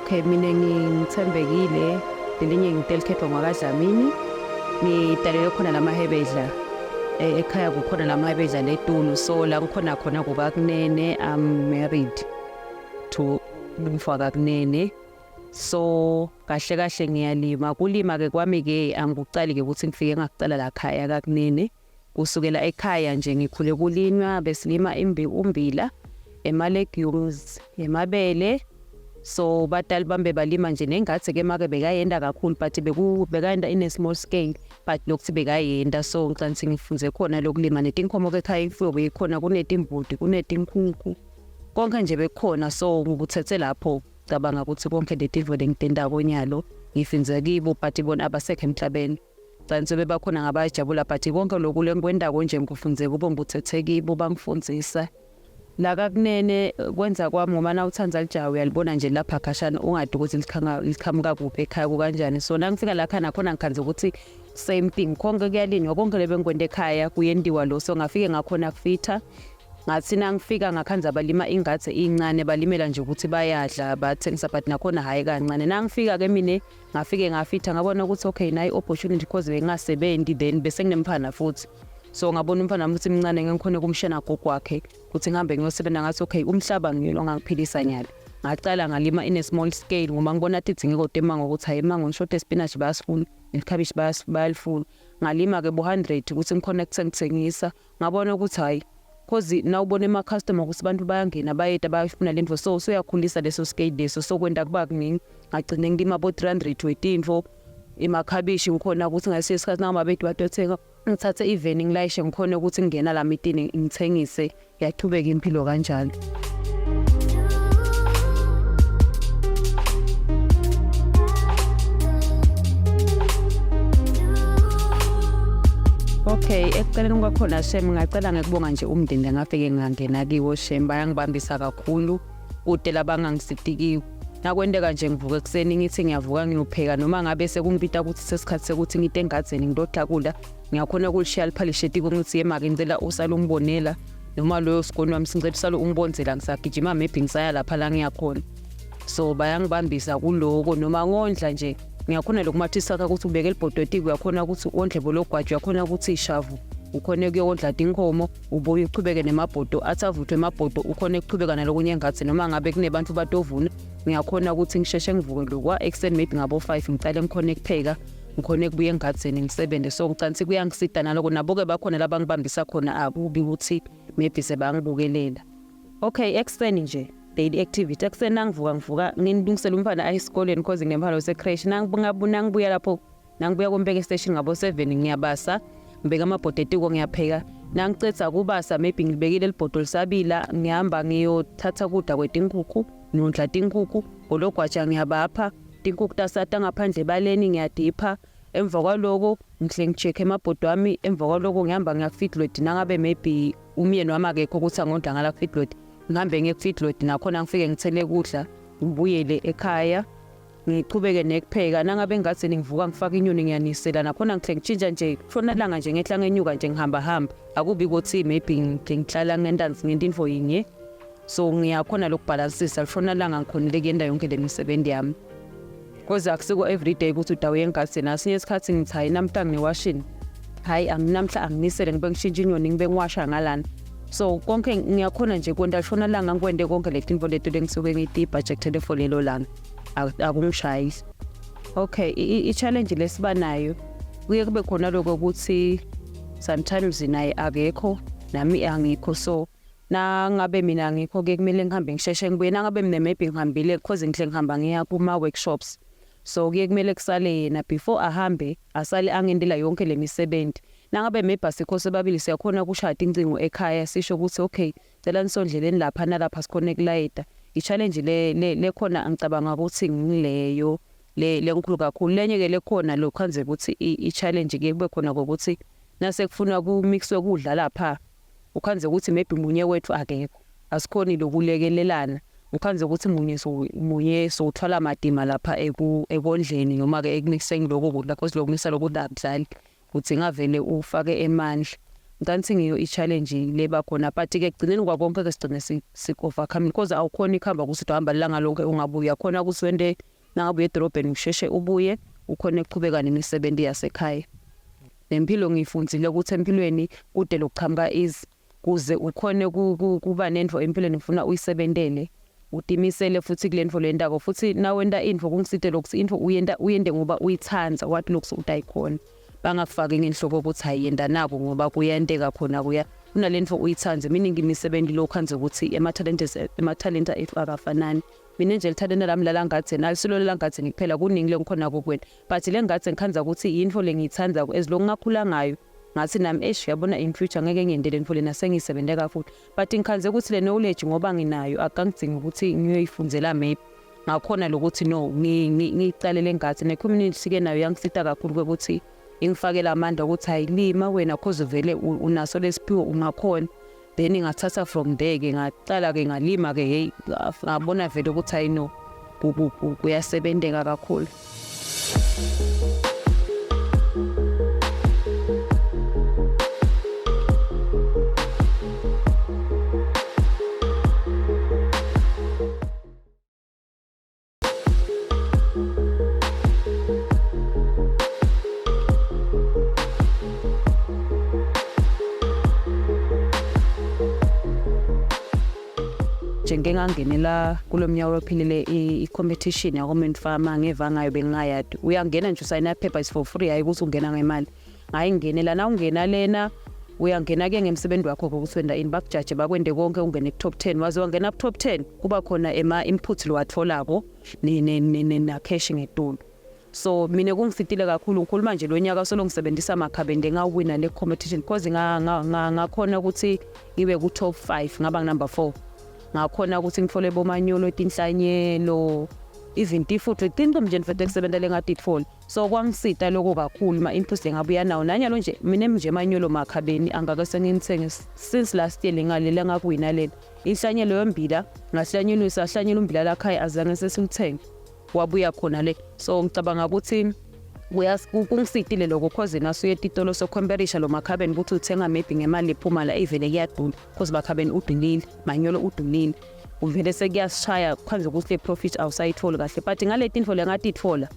Okay, mina ngithembekile, lelinye ngitelkhethwa ngakaDlamini. Ngidalelwe khona lamahebedla. Ekhaya kukhona lamahebedla leTulu, so la kukhona khona kukakunene. I'm married to umfakakunene. So kahle kahle ngiyalima. Kulima ke kwami ke angikucali ke ukuthi ngifike ngakucala la khaya kakunene. Kusukela ekhaya nje ngikhule kulinywa besilima umbila, legumes, emabele. So batali bambe balima nje nengathi ke make bekayenda kakhulu but bekayenda in a small scale but lokuthi bekayenda. So ngicela ngifunze khona lokulima netinkomo ke ekhaya imfuyo beyikhona, kunetimbuti, kunetinkuku, konke nje bekhona. So ngikuthethe lapho cabanga ukuthi konke letinto ngitenda konyalo ngifinze kibo but bona abasekho emhlabeni. Cansi bebakhona ngabajabula but konke lokhu lenkwenda konje ngikufunze kubo, ngikuthethe kibo bangifundisa. La kakunene kwenza kwami ngoba na uthanza lijawu uyalibona nje lapha khashana ungadi ukuthi likhamuka kuphi ekhaya kukanjani. So nangifika la khana khona ngikhanze ukuthi same thing, konke kuyalinywa, konke lebengikwenda ekhaya kuyendiwa lo. So ngafike ngakhona kufitha, ngathi nangifika ngakhanza balima ingadi incane, balimela nje ukuthi bayadla bathengisa but nakhona hayi kancane. Nangifika ke mina ngafike ngafitha ngabona ukuthi okay nayi opportunity because bengasebenzi then bese nginemphana futhi. So ngabona umfana wami ukuthi mncane ngikhona kumshena gogo wakhe ukuthi ngihambe ngiyosebenza, ngathi okay umhlaba ngiyilo ngangiphilisa nyalo. Ngaqala ngalima in a small scale ngoba ngibona ukuthi ngikode emango ukuthi hayi emango ngishoda spinach bayasifuna, ikhabishi bayalifuna. Ngalima ke bo100 ukuthi ngiconnect ngithengisa. Ngabona ukuthi hayi cause nawubona ema customer ukuthi abantu bayangena bayeda bayafuna lento, so uyakhulisa leso scale leso. So kwenda kuba kuningi ngagcina ngilima bo300 wetinto emakhabishi. Ngikhona ukuthi ngase isikhathi namabedu batothenga ngithathe even ngilayishe ngikhona ukuthi ngena la mitini ngithengise, yaqhubeka impilo kanjalo. Okay, ekuqaleni kwakhona Shem ngacela ngikubonga nje umndeni ngafike ngangena kiwo Shem, bayangibambisa kakhulu kude labangangisitikiwe. Nakwendeka nje ngivuka ekseni ngithi ngiyavuka ngiyopheka noma ngabe sekungipita ukuthi sesikhathi sekuthi ngite engadzeni ngidodla ngiyakhona ukulishiya liphalisheti ukuthi yemake ngicela usale ungibonela noma loyo sikoni wami singicela usale ungibonzela ngisagijima maybe ngisaya lapha la ngiyakhona. So bayangibambisa kuloko noma ngondla nje ngiyakhona lokumathisa ukuthi ubeke libhodoti, uyakhona ukuthi ondle bologwaji, uyakhona ukuthi ishavu ukhona kuyondla inkomo ubuye uqhubeke nemabhodo athavuthwe emabhodo, ukhona ukuqhubeka nalokunye engathi noma ngabe kunebantu batovuna ngiyakhona ukuthi ngisheshe ngivuke lokwa extend maybe ngabo 5 ngicale ngikhona ukupheka, ngikhona kubuye engatheni ngisebenze. So ngicela kuyangisida naloko nabo ke bakhona labangibambisa khona akubi ukuthi maybe sebangibukelela. Okay, extend nje daily activity. Extend ngivuka ngilungisela umfana ayisikoleni because nginemphalo secresh. Nangibuya lapho nangibuya kombeke station ngabo 7 ngiyabasa, ngibeka amabhodetiko ngiyapheka. Nangicetha kubasa maybe ngibekile libhodo lisabila ngihamba ngiyothatha kuda kwetinkukhu nondla tinkukhu, ologwaja ngiyabapha tinkukhu tasata ngaphandle baleni ngiyadipha. Emva kwaloko ngihle ngicheck emabhodo wami, emva kwaloko ngihamba ngiyafeedload nangabe maybe umyeni wami akekho ukuthi angondla ngala feedload, ngihambe ngiyefeedload nakhona ngifike ngithele kudla ngibuyele ekhaya ngiqhubeke nekupheka. Nangabe ngathi ngivuka ngifaka inyoni ngiyanisela nakhona ngihle ngitshintsha nje shona langa nje ngehla ngenyuka nje ngihamba akubi ukuthi maybe ngihlala ngendansi ngentinfo yinye. So ngiyakhona lokubalansisa shona langa ngikhonile kuyenda yonke le misebenzi yami because akusiko everyday ukuthi udawo yengathi nasinye isikhathi ngithi hayi namhla ngiwashini, hayi anginamhla anginisele ngibe ngishintsha inyoni ngibe ngiwasha ngalana. So konke ngiyakhona nje kwenda shona langa ngikwende konke letinto lengisuke ngiyibudgetele for lelo langa akungishayi. Okay, i-challenge lesiba nayo kuye kube khona lokho ukuthi sometimes naye akekho nami angikho. So nangabe mina ngikho ke kumele ngihambe ngisheshe ngibuye, nangabe mina maybe ngihambile because ngihle ngihamba ngiya kuma workshops. So kuye kumele kusale yena before ahambe asale angendela yonke le misebenzi. Nangabe maybe sikho sebabili siyakhona ukushada incingo ekhaya sisho ukuthi okay cela nisondleleni lapha nalapha sikhona ekulayeta. I-challenge le khona ngicabanga ukuthi ngileyo lenkulu kakhulu. Lenye ke lekhona lokhanze ukuthi i-challenge ke kube khona ukuthi nase kufuna kumixwe kudla lapha, ukhanze ukuthi maybe munye wethu akekho, asikhoni lokulekelelana. Ukhanze ukuthi munye sothwala madima lapha ekondleni noma ke ekumixeni lokho kudla because lokumisa lokudla akudlali ukuthi ngavele ufake emandla. ngikanthi ngiyo i-challenge le bakhona but-ke ekugcineni kwakonke-ke sigcine overcome because awukhona ikhamba ukuthi uhamba lilanga lonke ungabuya khona ukuthi wende nangabuye edorobheni usheshe ubuye ukhona ekuqhubeka nemisebenzi yasekhaya. Nempilo ngiyifundzile ukuthi empilweni kude lokuchamuka kuze ukhone kuba nento empilweni ufuna uyisebentele utimisele futhi kule nto lendako futhi nawenda info kungisite lokuthi info uyende ngoba uyithanza wathi lokho utayikhona bangakufaki ngenhloko ukuthi hayenda nabo ngoba kuyenteka khona kunalento uyithanze mina ngimisebenzi lokhanze ukuthi ema-talent akafanani. Mina nje lithalenta lami lalangathi nalisilo lalangathi ngiphela kuningi lengikhona kokwena but lengathi ngikhanza ukuthi info lengiyithanza as long ngakhula ngayo ngathi nami yabona in future ngeke ngiendele info lena sengisebenzeka futhi but ngikhanze ukuthi le knowledge ngoba nginayo akangidingi ukuthi ngiyoyifundzela maybe ngakhona lokuthi no ngicalele ngathi ne-community ke nayo yangisita kakhulu ukuthi ingifakela amandla ukuthi ayilima wena cause vele unaso lesiphiwo ungakhona then ngathatha from there ke ngaqala ke ngalima ke hey ngabona vele ukuthi ayino kuyasebenzeka kakhulu. Ngengangenela kulomnyaka ophilile i-competition ya-comment farmer ngeva ngayo bengingayadi uyangena nje usayina paper is for free hayi ukuthi ungena ngemali ngayingenela na ungena lena uyangena ke ngemsebenzi wakho ukuthi wenda ini bakujaje bakwende konke ungene ku top 10 waze wangena ku top 10 kuba khona input lo watholako na cash ngedolo. So mina kungisitile kakhulu ngikhuluma nje lo nyaka solo ngisebenzisa amakhabende ngawina le competition because ngakhona ukuthi ngibe ku top 5 ngaba number 4 ngakhona ukuthi ngifole bomanyolo etinhlanyelo izinto futhi tinto nje mfethu ekusebenzele ngathi itfole so kwangisita lokho kakhulu ma-interest engabuya nawo nanyalo nje mina nje manyolo makhabeni angake sengithenge since last year lengalela ngakuwina lena inhlanyelo yombila ngahlanyelisa umbila lakhaya azange sesilithenge wabuya khona le so ngicabanga ukuthi kungisitile lokho cause nasuye etitolo sokhomperisha lo makhabeni ukuthi uthenga maybe ngemali ephuma la ivele kuyadula cause makhabeni udulile manyolo udulile uvele sekuyashaya kwanze ukuthi le profit awusayithola kahle but ngaleti info lengathi itfola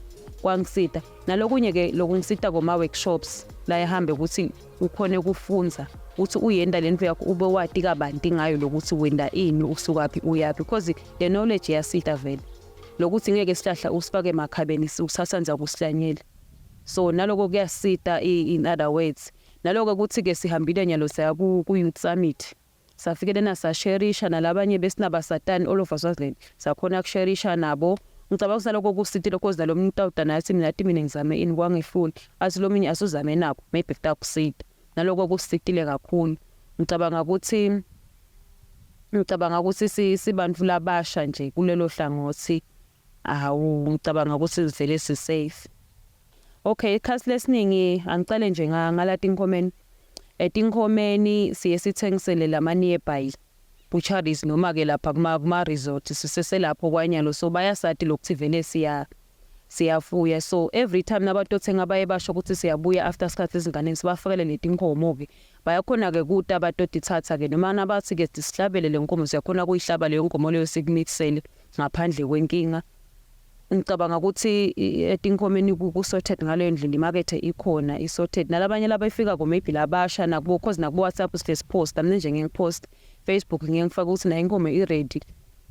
kwangisita nalokunye ke lokungisita koma workshops la ehambe ukuthi ukhone kufunza ukuthi uyenda lento yakho ube wati kabanti ngayo lokuthi wenda ini usukaphi uyapi because the knowledge yasita vele lokuthi ngeke sihlahla usifake emakhabeni usasanza ukusihlanyela so naloko kuyasita in other words naloko ukuthi ke sihambile nyalo saya ku youth summit safikele nasasherisha nalabanye besinabasatani all of us wasland sakhona kusherisha nabo ngicabanga kusaloko kusitile cause lo muntu awudanathi mina ngizame ini kwangifuni asilominye asuzame nabo maybe kutakusita naloko kusitile kakhulu ngicabanga ukuthi sibantu labasha nje kulelo hlangothi ngicabanga ukuthi sivele safe. Okay, ikhasi lesiningi angicale nje ngalati inkomeni etinkomeni siye sithengisele lama nearby butcheries noma ke lapha kuma resort siseselapho kwanyalo so bayasati lokuthi vele siyafuya so every time nabantu othenga baye basho ukuthi siyabuya after isikhathi ezinganeni sibafakele leti inkomo ke bayakhona ke ukuthi abantu odithatha ke noma nabathi ke sihlabele le nkomo siyakhona kuyihlaba le nkomo leyo sikumixele ngaphandle kwenkinga. Ngicabanga ukuthi etinkomeni ku-sorted ngaleyo ndlela imakethe ikhona i-sorted nalabanye labafika ko maybe labasha nakubo cause nakubo WhatsApp sipost mina nje ngipost Facebook ngiyangifaka ukuthi nayo inkomo i-ready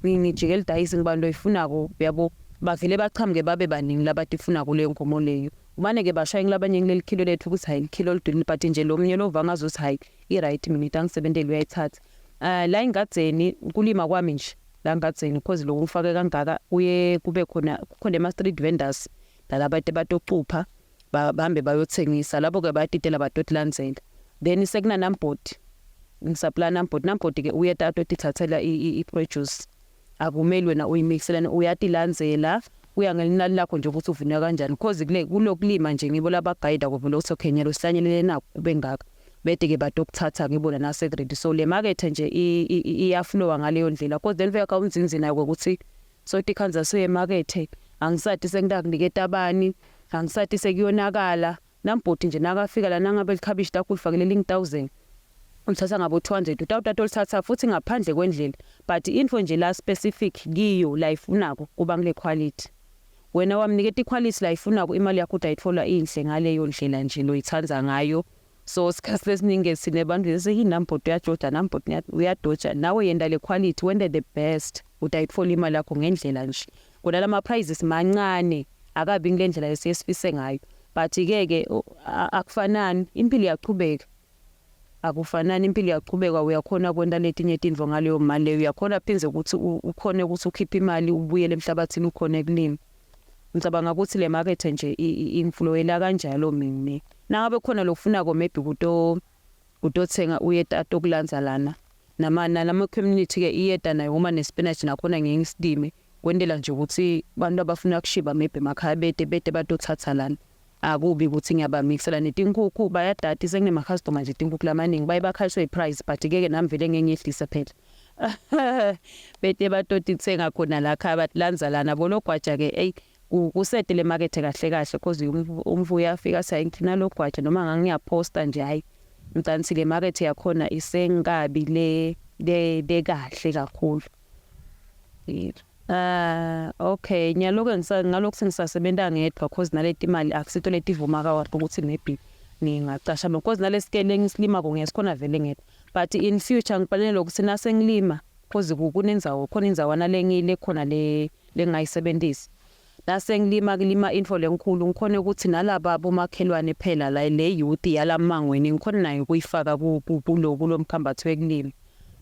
ngijikela idayisi ngibantu oyifunako yabo bavele bachamke babe baningi labathi ifuna kuleyo nkomo leyo umane ke bashaya ngilabanye ngileli kilo lethu ukuthi hayi ikilo lidini but nje lo mnye lo vanga azothi hayi i-right mina itangisebentele uyayithatha la ingadzeni kulima kwami nje la ngadzeni because lo ufake kangaka uye kube khona ama street vendors nalabantu batocupha bahambe bayothengisa labo ke bayatitela badotlandzela then sekuna numbot ngisapla numbot ke uye tato tithathela i-produce akumeli wena uyimixelana uyatilandzela uyangelinani lakho nje ukuthi uvuna kanjani because kulokulima nje ngibo labaguide kuvela ukuthi okay nyalo sihlanyelele nakho bengaka bede ke badokuthatha ngibona na secret so le market nje iyaflowa ngaleyo ndlela because then veka unzinzi nayo ukuthi so tikhanza siye market angisathi sengidakuniketa abani angisathi sekuyonakala numbot nje nakafika la nangabe likhabishi takho ulifakele 1000 uthatha ngabo 200 utawutata olithatha futhi ngaphandle kwendlela but info nje la specific kiyo la ifunako kuba ngile quality wena wamniketa iquality la ifunako imali yakho utayithola inhle ngaleyo ndlela nje lo ithanza ngayo so sikhathi lesiningi sinebantu lesi inumber uyajoda number uyadoja nawe yenda le quality wende the best utayithola imali yakho ngendlela nje kodwa lama prizes mancane akabi ngilendlela esifise ngayo but ke akufanani impilo iyaqhubeka akufanani impilo iyaqhubeka uyakhona kwenda letinye izinto ngaleyo mali leyo uyakhona phinze ukuthi ukhone ukuthi ukhiphe imali ubuyele emhlabathini ukhona kulima ngicabanga ukuthi le market nje influela kanjalo mina nangabe khona lokufunako maybe kutothenga uyeta okulanza lana nama community ke iyeta nayo uma nespinach nakhona ngeyisidime kwendela nje ukuthi abantu abafuna kushiba maybe emakhaya bete batothatha lana akubi ukuthi ngiyabamixela netinkukhu bayadata senginema customer nje tinkukhu lamaningi bayibakhaliswe iprice but ke nami vele ngenyehlisa phela bete batotithenga khona la khaya batlanza lana bologwaja ke hey kusete le market kahle kahle because umvuyo yafika sayinklina logwaja noma ngiyaposta nje hayi mntantsi le market yakhona isengabi le kahle kakhulu okay ngiyaloku ngalokho sengisasebenza ngedwa because naleti imali akusito leti ivuma kawathi ukuthi maybe ngingacasha because nalesikele ngisilima ko ngiyasikhona vele ngedwa but in future ngifanele ukuthi nase ngilima because kunenzawo khona inzawana lengile khona le ngayisebenzisa nase ngilima info lenkulu ngikhona ukuthi nalabo bomakhelwane phela la le youth yalamangweni ngikhona nayo kuyifaka kulo mkhambatho wekulima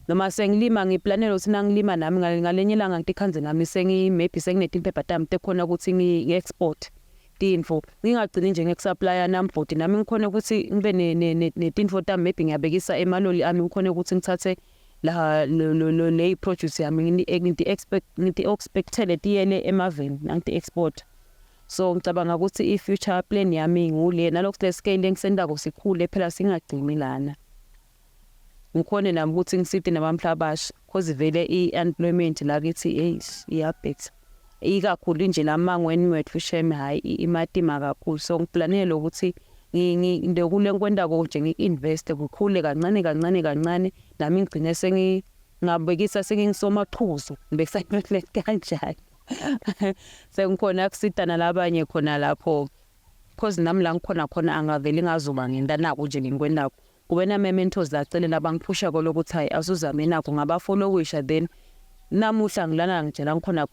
noma sengilima ngiplanela ukuthi nangilima nami ngalenye ilanga ngikhanze nami maybe sengineti paper time tekhona ukuthi ngi-export tinfo ngingagcini nje ngekusupplya nambodi nami ngikhona ukuthi ngibe netinfo tami maybe ngiyabekisa emaloli ami ngikhona ukuthi ngithathe le produce yami ngithi-expectele tiyele emaveni nangithi-export so ngicabanga ukuthi i-future plan yami ngule nalokhu le scale engisendako sikhule phela singagcini lana ngikhona nami ukuthi ngisiphi nabamhlabasha because vele i-employment la kithi iyabhekisa ikakhulu nje lamangweni wethu shame hayi imatima kakhulu so ngiplanele ukuthi ngindekule ngikwenda konje ngi-invest kukhule kancane nami ngigcine sengingabekisa sengingisomaqhuzu ngibekusayile kanjani sengikhona kusitana labanye khona lapho because nami la ngikhona khona angaveli ngazuba ngenda nako nje ngikwendako kube na mentors zacele nabangiphusha kolokuthi hayi asuzame nako ngabafollowisha then namuhla ngilana ngitshela ngikhona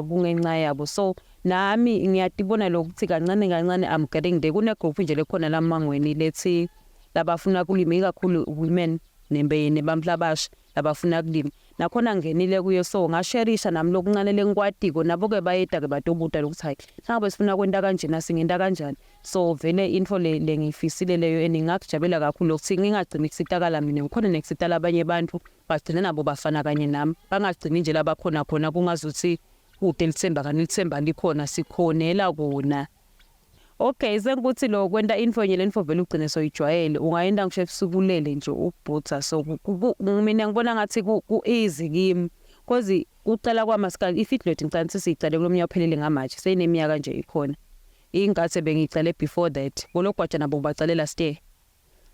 kungenxa yabo so nami ngiyatibona lokuthi kancane I'm getting there kune group nje lekhona lamangweni lethi labafuna kulima ikakhulu women nebamhlabasha labafuna kulima nakhona ngenile kuyo so ngasharisha nami lokuncane lenkwatiko nabo ke bayeda ke batobuta lokuthi hayi ngabe sifuna kwenta kanje nasingenda kanjani so vele info le ngifisile leyo eningakujabela kakhulu ukuthi ngingagcini kusitakala mina ngikhona nekusitala abanye abantu bagcina nabo bafana kanye nami bangagcini nje labakhona kungazuthi kude lithemba likhona sikhonela kona okay sengikuthi lo kwenta info nye le info vele ugcine soyijwayele ungayenda ngisho ebusukulele nje ukubhutha so mina ngibona ngathi ku easy kimi because ucela kwamasikali ifitlet ngicela sisicale kulomnyaka ophelele ngamaje seyineminyaka nje ikhona ingathi bengicale before that kologwaja nabo bacalela stay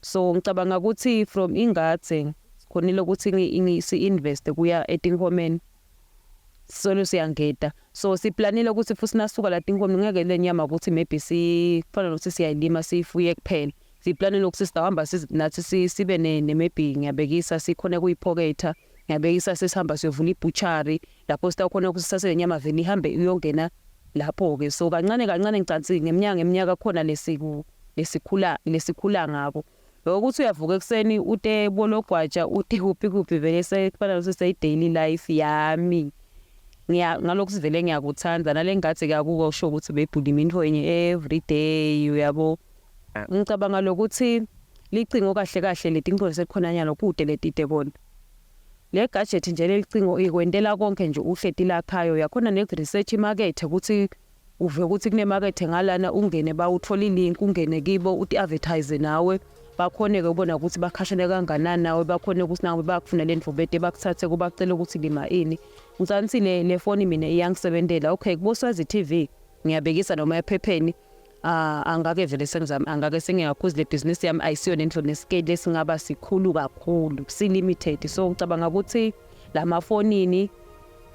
so ngicabanga ukuthi from ingathi khonile ukuthi ngisi-invest kuya etinkomeni solo siyangeda so siplanile ukuthi futhi nasuka la tinkomo ngeke lenyama ukuthi maybe sifana nokuthi siyayilima sifuye kuphela siplanile ukuthi sitahamba nathi sibe maybe ngiyabekisa sikhona kuyipocketa ngiyabekisa sesihamba siyovula ibutchery lapho sitakhona ukuthi sasenyama vele ihambe iyongena lapho ke so kancane ngicantsi ngeminyaka khona lesikhula ngako ukuthi uyavuka ekseni ute bologwaja ute kuphi vele sefana nokuthi seyi-daily life yami ngalokho sivele ngiyakuthanda nalengathi kuyakuko usho ukuthi bebhulima into enye every day uyabo ngicabanga lokuthi licingo kahle letinkonzo sekhona nyalo kude letide bona le gadget nje lelicingo ikwendela konke nje uhleti la khayo yakhona ne-research market ukuthi uve ukuthi kune market ngalana ungene bawuthola ilink ungene kibo uti-advertise nawe bakhone ke ubona ukuthi bakhashane kanganani nawe bakhone ukuthi nawe bakufuna le info bede bakuthathe kubacela ukuthi lima ini ngicanithi le phone mina iyangisebenzela okay kuboswazi TV ngiyabekisa noma ephepheni angake vele sengizama angake sengiyakhuza le business yami ayisiyona endlo nescale esingaba sikhulu kakhulu si-limited. So ngicabanga ukuthi lamafonini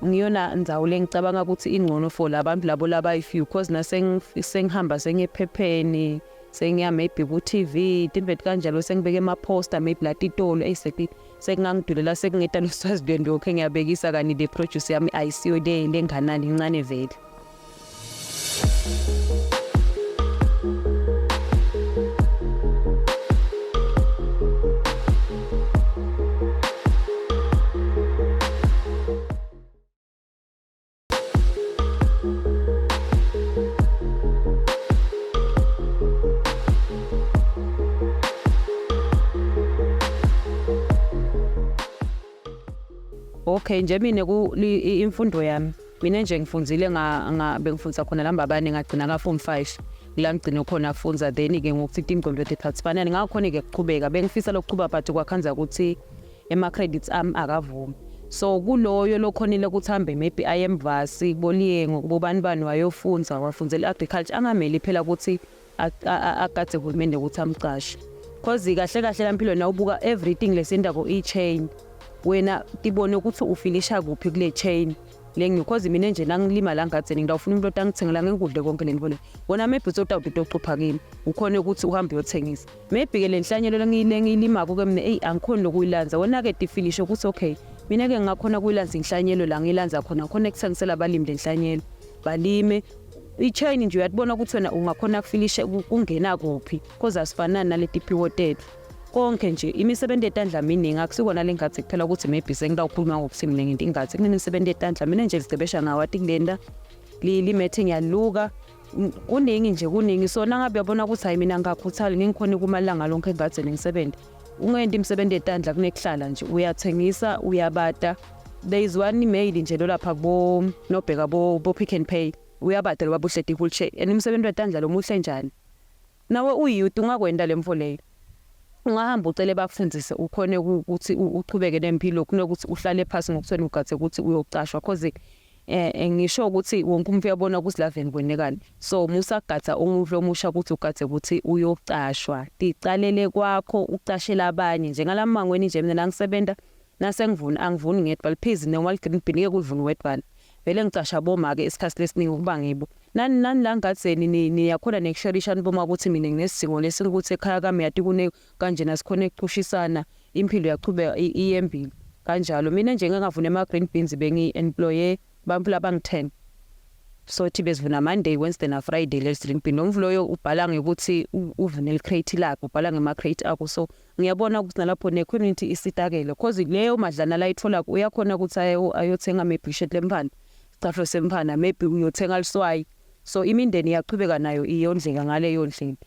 ngiyona ndzawo lengicabanga ukuthi ingcono for labantu labo labayi-few cause sengihamba sengephepheni sengiya maybe ku-TV tinvet kanjalo sengibeke ema-poster maybe latitolo sekungangidulela sekungeta noswazidwe ndokho ngiyabekisa kani le produce yami ayisiyo lenganani incane vele. Okay nje mina imfundo yami mina nje ngifundzile bengifundza khona lambabane ngagcina ka form 5 la ngigcina khona afunza then ke ngokuthi ingqondo ethathifanani ngakhona ke kuqhubeka bengifisa lokuqhuba but kwakhanza ukuthi ema credits ami akavumi. So kuloyo lokhonile ukuthi hambe maybe ayemvasi boliye ngokubani bani wayofunza wafundzela agriculture angameli phela ukuthi akade uhulumende ukuthi amqashe cause kahle kahle lampilo na ubuka everything lesenda ko e-chain wena tibone ukuthi ufinisha kuphi kule chain because mina nje nangilima la ngatheni ngidawufuna umuntu otangithengela ngekudle konke lenivole wona maybe uzotawutoqupha kimi ukhona ukuthi uhambe uyothengisa maybe ke lenhlanyelo ngiyilima ko ke mina angikhoni lokuyilanza wona ke difinishe ukuthi okay mina ke ngakhona kuyilanza inhlanyelo la ngilanza khona kuthengisela abalimi lenhlanyelo balime i-chain nje uyatibona ukuthi wena ungakhona kufinishe kungena kuphi because asifanani nale diphiwo tethu konke nje imisebenzi etandla miningi akusikona lengathi kuphela ukuthi maybe sengidawukhuluma ngokuthi mina ngento ingathi kunemisebenzi etandla mina nje ngicebesha ngawati kulenda limethe ngiyaluka kuningi nje kuningi so nangabe yabona ukuthi hayi mina ngakhuthali ngingikhona kumalanga lonke engathi ngisebenze ungenda imisebenzi etandla kunekuhlala nje uyathengisa uyabata. There is one email nje lo lapha kubo nobheka bo Pick n Pay uyabata lo babuhleti wheelchair and imisebenzi etandla lo muhle njani nawe uyouth ungakwenda lemfo leyo ungahamba ucele bakufundise ukhone ukuthi uqhubeke nempilo kunokuthi uhlale phansi ngokuthweni ugathe ukuthi uyocashwa cause ngisho ukuthi wonke umuntu uyabona ukuthi laveni kwenekani so musagatha umuntu omusha ukuthi ugathe ukuthi uyocashwa ticalele kwakho ucashela abanye njengalamangweni nje mina nangisebenza nasengivuna angivuni ngedwa liphizi ne-wild green bean ke kuvuna wedwana vele ngicasha boma ke isikhathi lesiningi ukuba ngibo nani la ngatheni niyakhona nekusherishana boma ukuthi mina nginesidingo lesikuthi ekhaya kami yati kune kanje nasikhona ekuqhushisana impilo yaqhubeka iyembili kanjalo mina nje ngingavuna ema green beans bengi-employe bantu labangi-10 so thi bezivuna Monday Wednesday na Friday les green bean nomvuloyo ubhala ngekuthi uvune icrate lakho ubhala ngema crate akho so ngiyabona ukuthi nalapho ne-community isitakele cause leyo madlana la ithola uyakhona ukuthi ayothenga maybe ishet lempanda sicaflo sempana maybe uyothenga liswayi so imindeni yaqhubeka nayo iyondleka ngaleyo ndlela.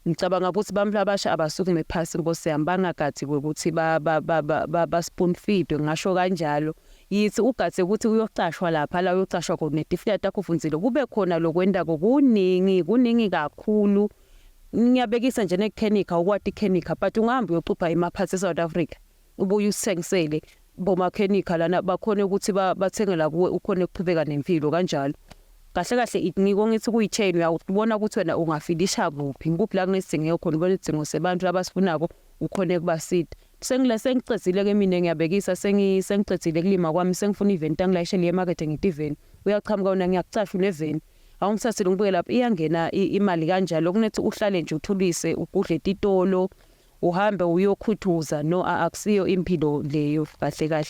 Ngicabanga ukuthi bamhla abasha abasuku mephasi Nkosi yami bangagathi ukuthi ba spoon feed ngisho kanjalo yithi ugathe ukuthi uyocashwa lapha la uyocashwa khona netiflata yakho ufundzile kube khona lokwenda kuningi kakhulu ngiyabekisa nje ne-chemical ukwati chemical but ungahamba uyocupha emaphathi eSouth Africa ubuye usithengisele boma chemical lana bakhona ukuthi bathengela kuwe ukhona ukuqhubeka nempilo kanjalo kahle ngiko ngithi kuyi-chain uyabona ukuthi wena ungafilisha kuphi ngikuphi la kunesidingo khona ubona isidingo sebantu abasifunako ukhona kubasida sengicedzile ke mina ngiyabekisa sengicedzile kulima kwami sengifuna event angilayishele emarket ngitiveni uyachamuka wona ngiyakucasha uneveni awungithathile ngibuke lapha iyangena imali kanjalo kunethi uhlale nje uthulise ukudle etitolo uhambe uyokhuthuza no akusiyo impilo leyo kahle.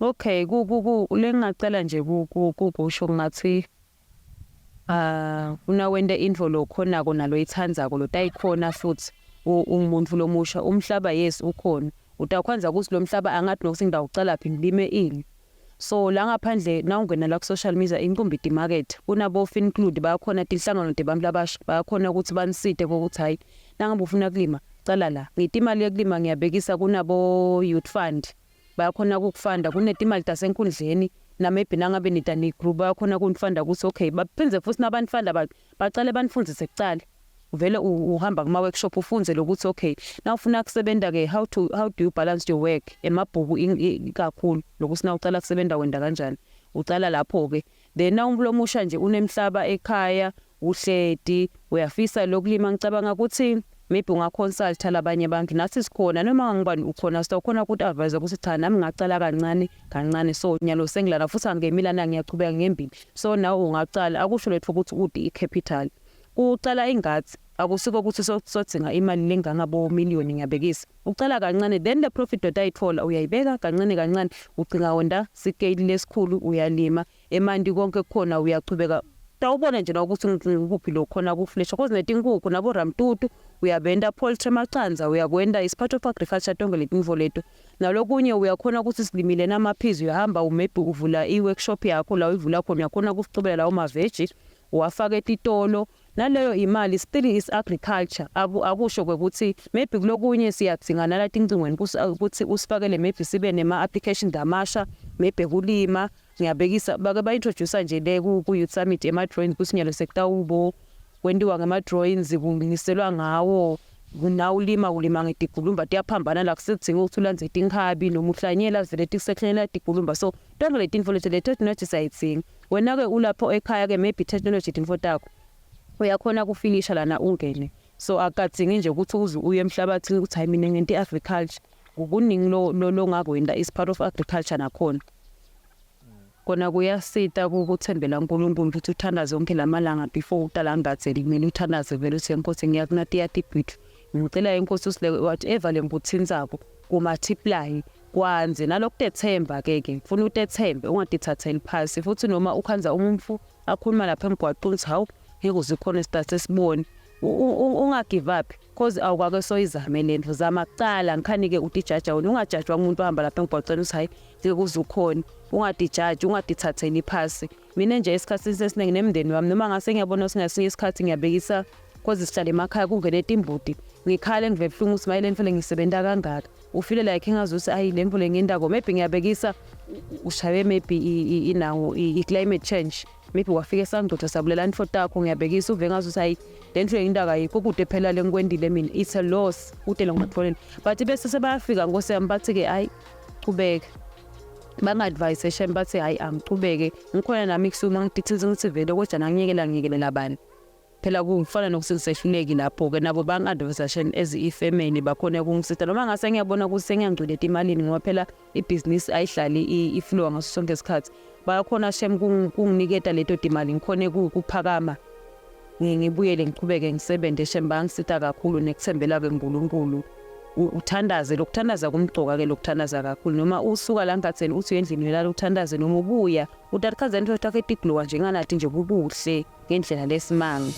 Okay lengicela nje kusho ngathi una wende info lo khona kona lo ithandzako lo tayikhona futhi umuntu lomusha umhlaba yes ukhona utakhwanza ukuthi lo mhlaba angathi nokuthi ngidawucala phi ngilime ini so la ngaphandle nawungena la ku social media inkumbidi market kunabo include bayakhona tinhlangano debantu abasha bayakhona ukuthi baniside ukuthi hayi nangabe ufuna kulima cala la ngithi imali yokulima ngiyabekisa kunabo youth fund bayakhona ukufunda kunetimali tasenkundleni na maybe nangabe nita ni group bayakhona kunifunda ukuthi okay baphinze futhi nabanifunda baqale banifundise kucala uvele uhamba kuma workshop ufunze lokuthi okay na ufuna kusebenza ke how do you balance your work emabhuku kakhulu lokuthi na ucala kusebenza wenda kanjani ucala lapho ke then na umuntu omusha nje unemhlaba ekhaya uhledi uyafisa lokulima ngicabanga ukuthi maybe ungaconsult labanye abantu nathi sikhona noma ngibani ukhona sitawukhona ukuthi advise ukuthi cha nami ngacala kancane so nyalo sengilana futhi angemilana ngiyachubeka ngempilo so nawe ungacala akusho lethu ukuthi udi icapital ucala ingadi akusiko ukuthi sodzinga imali lengangabo million ngiyabekisa ucala kancane then the profit oyithola uyayibeka kancane ucinga wonda scale lesikhulu uyalima emandi konke kukhona uyachubeka tawubona nje ukuthi ngikuphi lo khona ku flesh cause netinkukhu nabo ramtutu uyabenda poultry macanza uyakwenda is part of agriculture tonke letinvo leto nalokunye uyakhona ukuthi silimile namaphizi uyahamba maybe uvula i-workshop yakho la uyivula khona uyakhona ukucubela lawo ma-veggie uwafaka etitolo naleyo imali still is agriculture akusho ukuthi maybe kulokunye siyadingana la tincingweni ukuthi usifakele maybe sibe nema-applications amasha maybe kulima ngiyabekisa bake ba-introduce nje le ku-youth summit ema-drawings kusinyalo sekutawubo kwendiwa ngama-drawings kulungiselwa ngawo ulima ngetigulumba tiyaphambana la kusidinga ukuthi ulanze tinkhabi noma uhlanyela vele tikusekhelela tigulumba so tonke le tinfo le technology sayidzinga wena-ke ulapho ekhaya-ke maybe technology tinfo takho uyakhona kufinisha lana ungene so akadzingi nje ukuthi uze uye emhlabathini ukuthi hayi mina ngento i-agriculture kuningi lo ngakwenda is part of agriculture nakhona kona kuyasita ukuthembela uNkulunkulu ukuthi uthandaze yonke lamalanga before uqala ngatheli kumele uthandaze vele uthi Nkosi ngiyakunati yatibhithu ngicela inkosi usile whatever lembuthini zakho kumultiply kwanze nalokutethemba keke ufuna utethembe ungadithatheli phasi futhi noma ukhanza umfu akhuluma lapha emgwaqweni hawu ngeke uzikhona isithathe sibone ungagive up cause awukwake soyizame lento zama kucala ngikhanike utijaja wena ungajajwa umuntu ohamba lapha emgwaqweni uthi hayi ngeke uzukhona ungadijaji ungadithatheli phasi mina nje isikhathi sesiningi nemndeni wami noma ngase ngiyabona singasinye isikhathi ngiyabekisa cause sihlala emakhaya kungene timbudi ngikhale ngivebhlungu uSmayile mfele ngisebenta kangaka ufile like engazuthi ayi lemvu lengindako maybe ngiyabekisa ushaye maybe inawo i-climate change maybe wafika esangidotha sabulelani for takho ngiyabekisa uve ngazuthi ayi lento yindaka yikho kude phela lengikwendile mina it's a loss kude longatholeni but bese sebayafika Nkosi yami bathi-ke ayi qhubeka banga-advise eshem bathi hayi angicubeke ngikhona nami kusuma ngidithize ngithi vele kodwa nangiyekelela bani phela kufana nokuthi ngisehluleki lapho-ke nabo bangi-advisation as ifemeni bakhona ukungisita noma ngase ngiyabona ukuthi sengiyangcweleta imalini ngoba phela ibhizinisi ayihlali iflow ngaso sonke isikhathi bayakhona shem kunginiketa leto timali ngikhone kuphakama ngibuyele ngiqhubeke ngisebenze shem bangisita kakhulu nekuthembela-ke nguNkulunkulu uthandaze lokuthandaza kumgcoka-ke lokuthandaza kakhulu noma usuka la ngatheni uthi endlini uyelala uthandaze noma ubuya utatikaze into takho etiglowa njenganathi nje kubuhle ngendlela lesimanga.